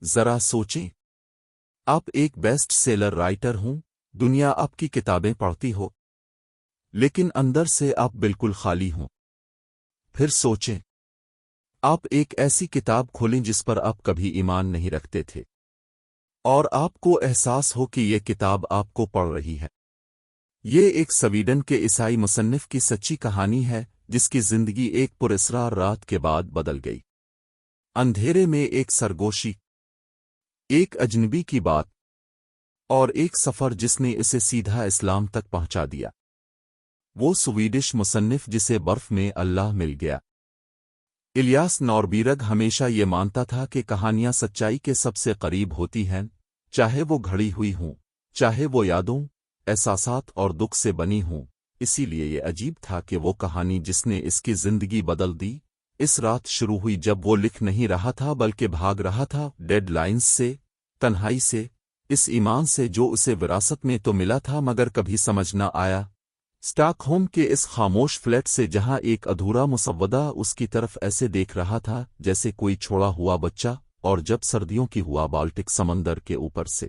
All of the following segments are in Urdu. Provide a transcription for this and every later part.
ذرا سوچیں، آپ ایک بیسٹ سیلر رائٹر ہوں، دنیا آپ کی کتابیں پڑھتی ہو، لیکن اندر سے آپ بالکل خالی ہوں۔ پھر سوچیں، آپ ایک ایسی کتاب کھولیں جس پر آپ کبھی ایمان نہیں رکھتے تھے، اور آپ کو احساس ہو کہ یہ کتاب آپ کو پڑھ رہی ہے۔ یہ ایک سویڈن کے عیسائی مصنف کی سچی کہانی ہے جس کی زندگی ایک پراسرار رات کے بعد بدل گئی۔ اندھیرے میں ایک سرگوشی، ایک اجنبی کی بات، اور ایک سفر جس نے اسے سیدھا اسلام تک پہنچا دیا۔ وہ سویڈش مصنف جسے برف میں اللہ مل گیا۔ الیاس نوربیرگ ہمیشہ یہ مانتا تھا کہ کہانیاں سچائی کے سب سے قریب ہوتی ہیں، چاہے وہ گھڑی ہوئی ہوں، چاہے وہ یادوں، احساسات اور دکھ سے بنی ہوں۔ اسی لیے یہ عجیب تھا کہ وہ کہانی جس نے اس کی زندگی بدل دی، اس رات شروع ہوئی جب وہ لکھ نہیں رہا تھا بلکہ بھاگ رہا تھا ڈیڈ لائنز سے، تنہائی سے، اس ایمان سے جو اسے وراثت میں تو ملا تھا مگر کبھی سمجھ نہ آیا، اسٹاک ہوم کے اس خاموش فلیٹ سے جہاں ایک ادھورا مسودہ اس کی طرف ایسے دیکھ رہا تھا جیسے کوئی چھوڑا ہوا بچہ، اور جب سردیوں کی ہوا بالٹک سمندر کے اوپر سے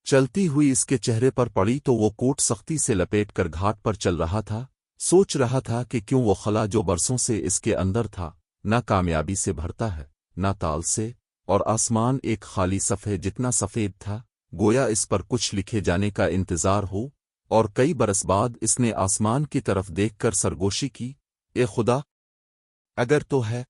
چلتی ہوئی اس کے چہرے پر پڑی تو وہ کوٹ سختی سے لپیٹ کر گھاٹ پر چل رہا تھا، سوچ رہا تھا کہ کیوں وہ خلا جو برسوں سے اس کے اندر تھا نہ کامیابی سے بھرتا ہے نہ تال سے، اور آسمان ایک خالی صفحے جتنا سفید تھا، گویا اس پر کچھ لکھے جانے کا انتظار ہو۔ اور کئی برس بعد اس نے آسمان کی طرف دیکھ کر سرگوشی کی، اے خدا، اگر تو ہے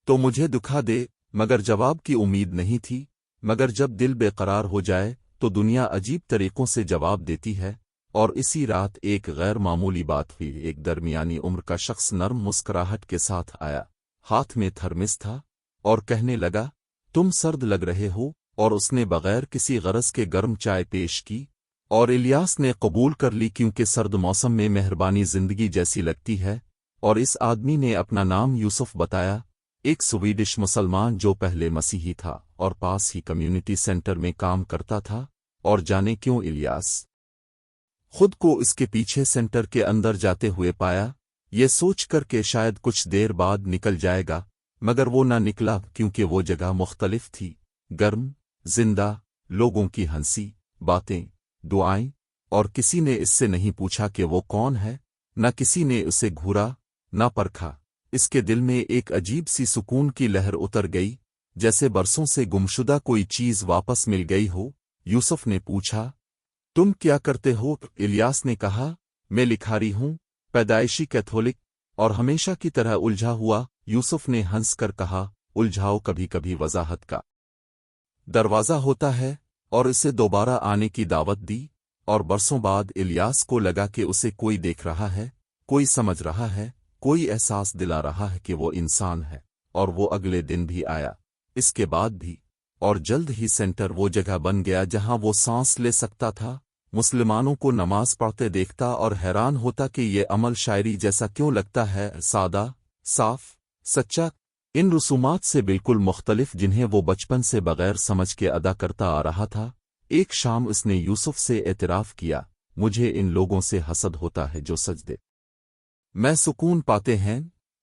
تو مجھے دکھا دے، مگر جواب کی امید نہیں تھی۔ مگر جب دل بے قرار ہو جائے تو دنیا عجیب طریقوں سے جواب دیتی ہے، اور اسی رات ایک غیر معمولی بات ہوئی۔ ایک درمیانی عمر کا شخص نرم مسکراہٹ کے ساتھ آیا، ہاتھ میں تھرمس تھا، اور کہنے لگا، تم سرد لگ رہے ہو، اور اس نے بغیر کسی غرض کے گرم چائے پیش کی، اور الیاس نے قبول کر لی کیونکہ سرد موسم میں مہربانی زندگی جیسی لگتی ہے۔ اور اس آدمی نے اپنا نام یوسف بتایا، ایک سویڈش مسلمان جو پہلے مسیحی تھا اور پاس ہی کمیونٹی سینٹر میں کام کرتا تھا۔ اور جانے کیوں الیاس خود کو اس کے پیچھے سینٹر کے اندر جاتے ہوئے پایا، یہ سوچ کر کہ شاید کچھ دیر بعد نکل جائے گا، مگر وہ نہ نکلا کیونکہ وہ جگہ مختلف تھی، گرم، زندہ، لوگوں کی ہنسی، باتیں، دعائیں، اور کسی نے اس سے نہیں پوچھا کہ وہ کون ہے، نہ کسی نے اسے گھورا، نہ پرکھا۔ اس کے دل میں ایک عجیب سی سکون کی لہر اتر گئی، جیسے برسوں سے گمشدہ کوئی چیز واپس مل گئی ہو۔ یوسف نے پوچھا، تم کیا کرتے ہو؟ الیاس نے کہا، میں لکھاری ہوں، پیدائشی کیتھولک، اور ہمیشہ کی طرح الجھا ہوا۔ یوسف نے ہنس کر کہا، الجھاؤ کبھی کبھی وضاحت کا دروازہ ہوتا ہے، اور اسے دوبارہ آنے کی دعوت دی۔ اور برسوں بعد الیاس کو لگا کہ اسے کوئی دیکھ رہا ہے، کوئی سمجھ رہا ہے، کوئی احساس دلا رہا ہے کہ وہ انسان ہے۔ اور وہ اگلے دن بھی آیا، اس کے بعد بھی، اور جلد ہی سینٹر وہ جگہ بن گیا جہاں وہ سانس لے سکتا تھا، مسلمانوں کو نماز پڑھتے دیکھتا اور حیران ہوتا کہ یہ عمل شاعری جیسا کیوں لگتا ہے، سادہ، صاف، سچا، ان رسومات سے بالکل مختلف جنہیں وہ بچپن سے بغیر سمجھ کے ادا کرتا آ رہا تھا۔ ایک شام اس نے یوسف سے اعتراف کیا، مجھے ان لوگوں سے حسد ہوتا ہے جو سجدے میں سکون پاتے ہیں۔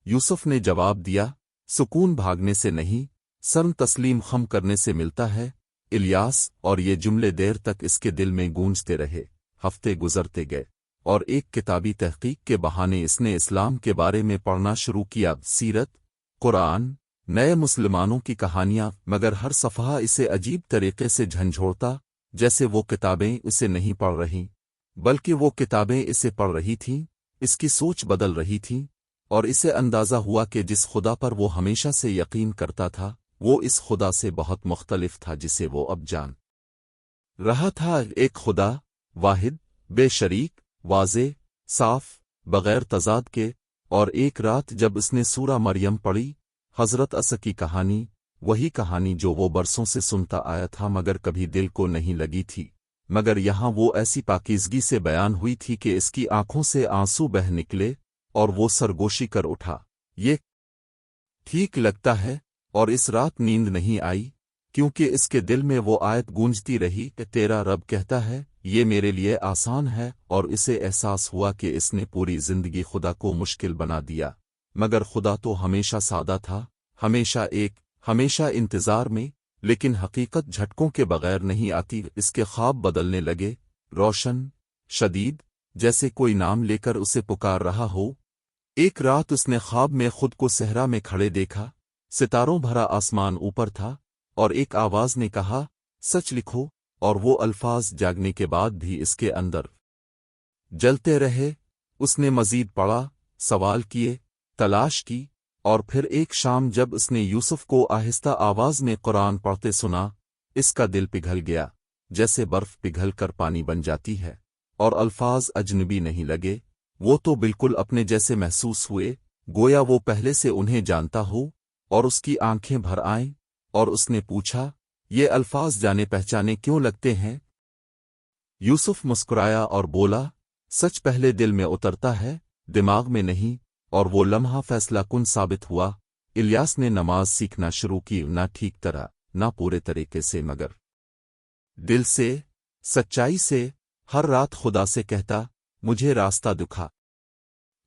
یوسف نے جواب دیا، سکون بھاگنے سے نہیں، سرم تسلیم خم کرنے سے ملتا ہے، الیاس۔ اور یہ جملے دیر تک اس کے دل میں گونجتے رہے۔ ہفتے گزرتے گئے، اور ایک کتابی تحقیق کے بہانے اس نے اسلام کے بارے میں پڑھنا شروع کیا، سیرت، قرآن، نئے مسلمانوں کی کہانیاں، مگر ہر صفحہ اسے عجیب طریقے سے جھنجھوڑتا، جیسے وہ کتابیں اسے نہیں پڑھ رہیں بلکہ وہ کتابیں اسے پڑھ رہی تھیں۔ اس کی سوچ بدل رہی تھی، اور اسے اندازہ ہوا کہ جس خدا پر وہ ہمیشہ سے یقین کرتا تھا وہ اس خدا سے بہت مختلف تھا جسے وہ اب جان رہا تھا۔ ایک خدا، واحد، بے شریک، واضح، صاف، بغیر تضاد کے۔ اور ایک رات جب اس نے سورہ مریم پڑھی، حضرت عیسی کی کہانی، وہی کہانی جو وہ برسوں سے سنتا آیا تھا مگر کبھی دل کو نہیں لگی تھی، مگر یہاں وہ ایسی پاکیزگی سے بیان ہوئی تھی کہ اس کی آنکھوں سے آنسو بہہ نکلے، اور وہ سرگوشی کر اٹھا، یہ ٹھیک لگتا ہے۔ اور اس رات نیند نہیں آئی، کیونکہ اس کے دل میں وہ آیت گونجتی رہی کہ تیرا رب کہتا ہے، یہ میرے لیے آسان ہے۔ اور اسے احساس ہوا کہ اس نے پوری زندگی خدا کو مشکل بنا دیا، مگر خدا تو ہمیشہ سادہ تھا، ہمیشہ ایک، ہمیشہ انتظار میں، لیکن حقیقت جھٹکوں کے بغیر نہیں آتی۔ اس کے خواب بدلنے لگے، روشن، شدید، جیسے کوئی نام لے کر اسے پکار رہا ہو۔ ایک رات اس نے خواب میں خود کو صحرا میں کھڑے دیکھا، ستاروں بھرا آسمان اوپر تھا، اور ایک آواز نے کہا، سچ لکھو، اور وہ الفاظ جاگنے کے بعد بھی اس کے اندر جلتے رہے۔ اس نے مزید پڑھا، سوال کیے، تلاش کی، اور پھر ایک شام جب اس نے یوسف کو آہستہ آواز میں قرآن پڑھتے سنا، اس کا دل پگھل گیا، جیسے برف پگھل کر پانی بن جاتی ہے، اور الفاظ اجنبی نہیں لگے، وہ تو بالکل اپنے جیسے محسوس ہوئے، گویا وہ پہلے سے انہیں جانتا ہو، اور اس کی آنکھیں بھر آئیں، اور اس نے پوچھا، یہ الفاظ جانے پہچانے کیوں لگتے ہیں؟ یوسف مسکرایا اور بولا، سچ پہلے دل میں اترتا ہے، دماغ میں نہیں، اور وہ لمحہ فیصلہ کن ثابت ہوا۔ الیاس نے نماز سیکھنا شروع کی، نہ ٹھیک طرح، نہ پورے طریقے سے، مگر دل سے، سچائی سے۔ ہر رات خدا سے کہتا، مجھے راستہ دکھا،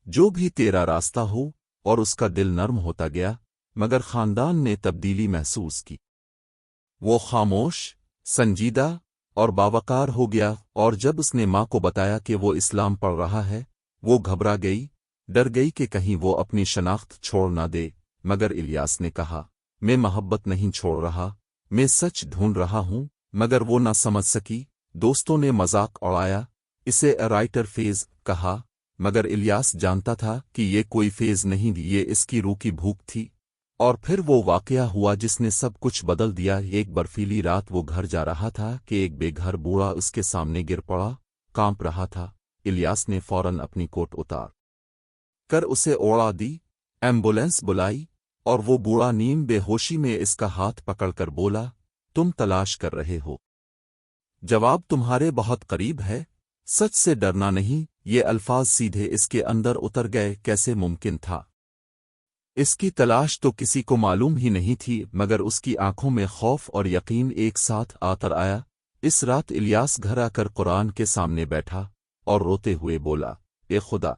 جو بھی تیرا راستہ ہو، اور اس کا دل نرم ہوتا گیا، مگر خاندان نے تبدیلی محسوس کی۔ وہ خاموش، سنجیدہ، اور باوقار ہو گیا، اور جب اس نے ماں کو بتایا کہ وہ اسلام پڑھ رہا ہے، وہ گھبرا گئی، ڈر گئی کہ کہیں وہ اپنی شناخت چھوڑ نہ دے، مگر الیاس نے کہا، میں محبت نہیں چھوڑ رہا، میں سچ ڈھونڈ رہا ہوں، مگر وہ نہ سمجھ سکی۔ دوستوں نے مذاق اڑایا، اسے رائٹر فیز کہا، مگر الیاس جانتا تھا کہ یہ کوئی فیز نہیں، یہ اس کی روح کی بھوک تھی۔ اور پھر وہ واقعہ ہوا جس نے سب کچھ بدل دیا۔ ایک برفیلی رات وہ گھر جا رہا تھا کہ ایک بے گھر بوڑھا اس کے سامنے گر پڑا، کانپ رہا تھا۔ الیاس نے فوراً اپنی کوٹ اتار کر اسے اوڑا دی، ایمبولینس بلائی، اور وہ بوڑھا نیم بے ہوشی میں اس کا ہاتھ پکڑ کر بولا، تم تلاش کر رہے ہو؟ جواب تمہارے بہت قریب ہے، سچ سے ڈرنا نہیں۔ یہ الفاظ سیدھے اس کے اندر اتر گئے، کیسے ممکن تھا؟ اس کی تلاش تو کسی کو معلوم ہی نہیں تھی، مگر اس کی آنکھوں میں خوف اور یقین ایک ساتھ آتر آیا۔ اس رات الیاس گھر آ کر قرآن کے سامنے بیٹھا، اور روتے ہوئے بولا، اے خدا،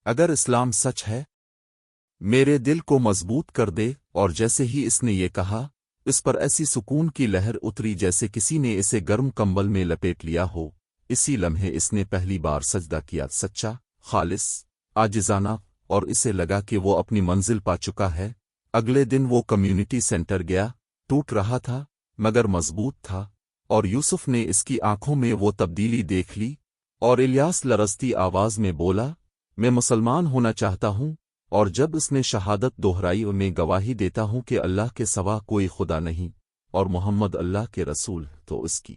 اگر اسلام سچ ہے، میرے دل کو مضبوط کر دے۔ اور جیسے ہی اس نے یہ کہا، اس پر ایسی سکون کی لہر اتری جیسے کسی نے اسے گرم کمبل میں لپیٹ لیا ہو۔ اسی لمحے اس نے پہلی بار سجدہ کیا، سچا، خالص، عاجزانہ، اور اسے لگا کہ وہ اپنی منزل پا چکا ہے۔ اگلے دن وہ کمیونٹی سینٹر گیا، ٹوٹ رہا تھا، مگر مضبوط تھا، اور یوسف نے اس کی آنکھوں میں وہ تبدیلی دیکھ لی۔ اور الیاس لرزتی آواز میں بولا، میں مسلمان ہونا چاہتا ہوں۔ اور جب اس نے شہادت دہرائی، میں گواہی دیتا ہوں کہ اللہ کے سوا کوئی خدا نہیں، اور محمد اللہ کے رسول، تو اس کی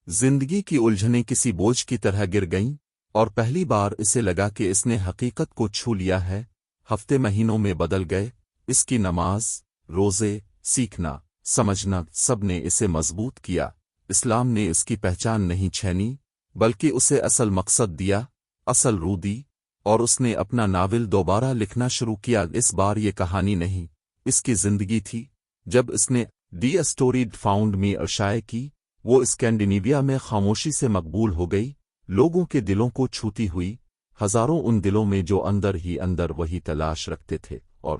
زندگی کی الجھنیں کسی بوجھ کی طرح گر گئیں، اور پہلی بار اسے لگا کہ اس نے حقیقت کو چھو لیا ہے۔ ہفتے مہینوں میں بدل گئے، اس کی نماز، روزے، سیکھنا، سمجھنا، سب نے اسے مضبوط کیا۔ اسلام نے اس کی پہچان نہیں چھینی، بلکہ اسے اصل مقصد دیا، اصل روح دی، اور اس نے اپنا ناول دوبارہ لکھنا شروع کیا۔ اس بار یہ کہانی نہیں، اس کی زندگی تھی۔ جب اس نے دی اسٹوریڈ فاؤنڈ می شائع کی، وہ اسکینڈینیویا میں خاموشی سے مقبول ہو گئی، لوگوں کے دلوں کو چھوتی ہوئی، ہزاروں ان دلوں میں جو اندر ہی اندر وہی تلاش رکھتے تھے۔ اور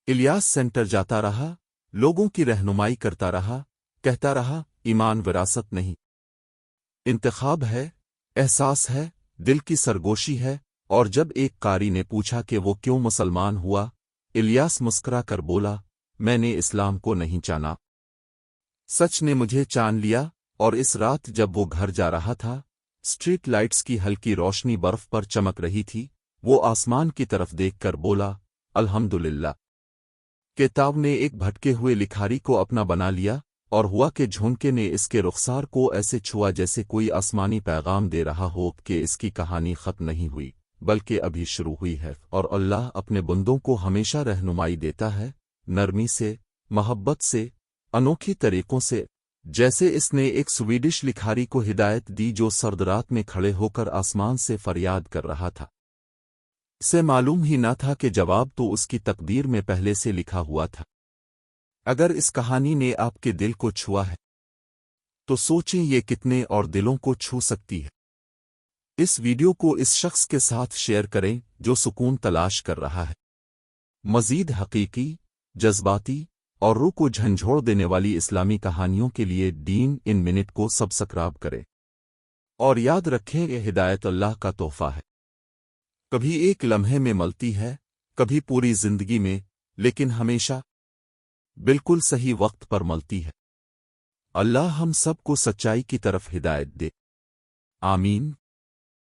الیاس سینٹر جاتا رہا، لوگوں کی رہنمائی کرتا رہا، کہتا رہا، ایمان وراثت نہیں، انتخاب ہے، احساس ہے، دل کی سرگوشی ہے۔ اور جب ایک قاری نے پوچھا کہ وہ کیوں مسلمان ہوا، الیاس مسکرا کر بولا، میں نے اسلام کو نہیں جانا، سچ نے مجھے چان لیا۔ اور اس رات جب وہ گھر جا رہا تھا، اسٹریٹ لائٹس کی ہلکی روشنی برف پر چمک رہی تھی، وہ آسمان کی طرف دیکھ کر بولا، الحمدللہ، کتاب نے ایک بھٹکے ہوئے لکھاری کو اپنا بنا لیا۔ اور ہوا کہ جھونکے نے اس کے رخسار کو ایسے چھوا جیسے کوئی آسمانی پیغام دے رہا ہو کہ اس کی کہانی ختم نہیں ہوئی، بلکہ ابھی شروع ہوئی ہے۔ اور اللہ اپنے بندوں کو ہمیشہ رہنمائی دیتا ہے، نرمی سے، محبت سے، انوکھی طریقوں سے، جیسے اس نے ایک سویڈش لکھاری کو ہدایت دی جو سرد رات میں کھڑے ہو کر آسمان سے فریاد کر رہا تھا۔ اسے معلوم ہی نہ تھا کہ جواب تو اس کی تقدیر میں پہلے سے لکھا ہوا تھا۔ اگر اس کہانی نے آپ کے دل کو چھوا ہے، تو سوچیں یہ کتنے اور دلوں کو چھو سکتی ہے۔ اس ویڈیو کو اس شخص کے ساتھ شیئر کریں جو سکون تلاش کر رہا ہے، مزید حقیقی، جذباتی اور روح کو جھنجھوڑ دینے والی اسلامی کہانیوں کے لیے دین ان منٹ کو سبسکرائب کرے اور یاد رکھیں یہ ہدایت اللہ کا تحفہ ہے، کبھی ایک لمحے میں ملتی ہے، کبھی پوری زندگی میں، لیکن ہمیشہ بالکل صحیح وقت پر ملتی ہے۔ اللہ ہم سب کو سچائی کی طرف ہدایت دے، آمین۔